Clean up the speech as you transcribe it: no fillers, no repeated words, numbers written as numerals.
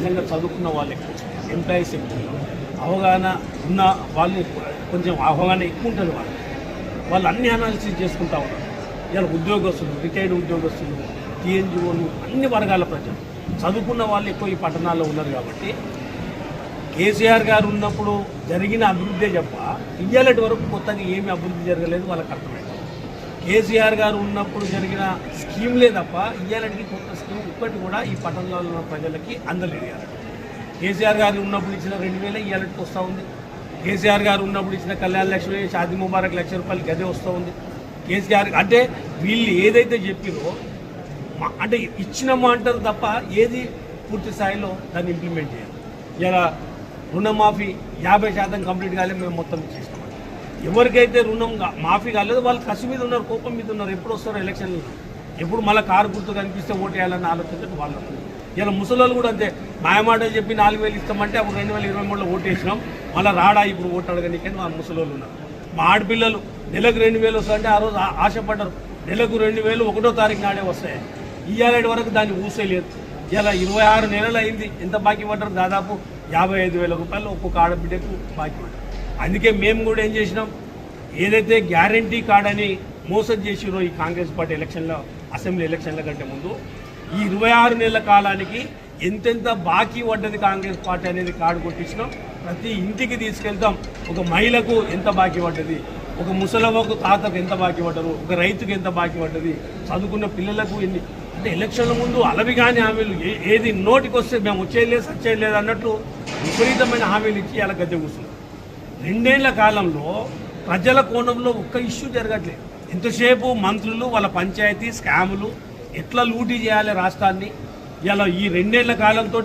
నిజంగా చదువుకున్న వాళ్ళు ఎక్కువ, ఎంప్లాయీస్ ఎక్కువ, అవగాహన ఉన్న వాళ్ళు కొంచెం అవగాహన ఎక్కువ ఉంటుంది. వాళ్ళు అన్ని అనాలిసిస్ చేసుకుంటూ ఉన్నారు. ఇలా ఉద్యోగస్తులు, రిటైర్డ్ ఉద్యోగస్తులు, టీఎన్జిఓలు, అన్ని వర్గాల ప్రజలు చదువుకున్న వాళ్ళు ఎక్కువ ఈ పట్టణాల్లో ఉన్నారు. కాబట్టి కేసీఆర్ గారు ఉన్నప్పుడు జరిగిన అభివృద్ధి తప్ప ఇయ్యాలటి వరకు కొత్తగా ఏమి అభివృద్ధి జరగలేదు, వాళ్ళకి అర్థమైంది. కేసీఆర్ గారు ఉన్నప్పుడు జరిగిన స్కీమ్లే తప్ప ఇయ్యాలటికి కొత్త స్కీమ్ ఒక్కటి కూడా ఈ పట్టణంలో ఉన్న ప్రజలకి అందలేదు. కేసీఆర్ గారు ఉన్నప్పుడు ఇచ్చిన 2000 ఇయ్యాలటికి వస్తూ ఉంది. కేసీఆర్ గారు ఉన్నప్పుడు ఇచ్చిన కళ్యాణ లక్ష్మి, షాదీ ముబారక్ ₹1,00,000 గదే వస్తూ ఉంది. కేసీఆర్ అంటే వీళ్ళు ఏదైతే చెప్పిరో అంటే ఇచ్చినామా అంటారు తప్ప ఏది పూర్తి స్థాయిలో దాన్ని ఇంప్లిమెంట్ చేయాలి. ఇలా రుణమాఫీ 50% కంప్లీట్ కాలేదు, మేము మొత్తం ఇచ్చేసినాం. ఎవరికైతే రుణం మాఫీ కాలేదు వాళ్ళు కసి మీద ఉన్నారు, కోపం మీద ఉన్నారు. ఎప్పుడు వస్తారో ఎలక్షన్లు, ఎప్పుడు మళ్ళీ కారు గుర్తు కనిపిస్తే ఓటు వేయాలని ఆలోచించడం వాళ్ళు. ఇలా ముసలోళ్ళు కూడా అంతే, మాయమాటలు చెప్పి 4,000 ఇస్తామంటే అప్పుడు 2023లో ఓటు వేసినాం, మళ్ళీ రాడా ఇప్పుడు ఓటు అడగనికని మా ముసలోళ్ళు ఉన్నారు. మా ఆడపిల్లలు నెలకు 2,000 వస్తాయంటే ఆ రోజు ఆశపడ్డారు, నెలకు 2,000 1వ తారీఖు నాడే వస్తాయి. ఇయ్యాలటి వరకు దాన్ని ఊసేయలేదు. ఇలా 26 నెలలు అయింది, ఎంత బాకీ పడ్డారు? దాదాపు ₹55,000 ఒక్కొక్క ఆడబిడ్డకు బాకీ పడ్డారు. అందుకే మేము కూడా ఏం చేసినాం, ఏదైతే గ్యారంటీ కార్డ్ అని మోసం చేసిరో ఈ కాంగ్రెస్ పార్టీ ఎలక్షన్లో, అసెంబ్లీ ఎలక్షన్ల కంటే ముందు ఈ 26 నెలల కాలానికి ఎంతెంత బాకీ పడ్డది కాంగ్రెస్ పార్టీ అనేది కార్డు కొట్టించినాం. ప్రతి ఇంటికి తీసుకెళ్తాం. ఒక మహిళకు ఎంత బాకీ పడ్డది, ఒక ముసలవ్వకు తాతకు ఎంత బాకీ పడ్డరు, ఒక రైతుకు ఎంత బాకీ పడ్డది, చదువుకున్న పిల్లలకు ఎన్ని. అంటే ఎలక్షన్ల ముందు అలవి కానీ హామీలు ఏది నోటికి వస్తే మేము వచ్చేయలేదు సచ్చేయలేదు అన్నట్లు విపరీతమైన హామీలు ఇచ్చి అలా గద్దె కూర్చున్నాం. 2 ఏళ్ల కాలంలో ప్రజల కోణంలో ఒక్క ఇష్యూ జరగట్లేదు. ఎంతసేపు మంత్రులు వాళ్ళ పంచాయతీ స్కాములు, ఎట్లా లూటీ చేయాలి రాష్ట్రాన్ని. ఇలా ఈ 2 ఏళ్ల కాలంతో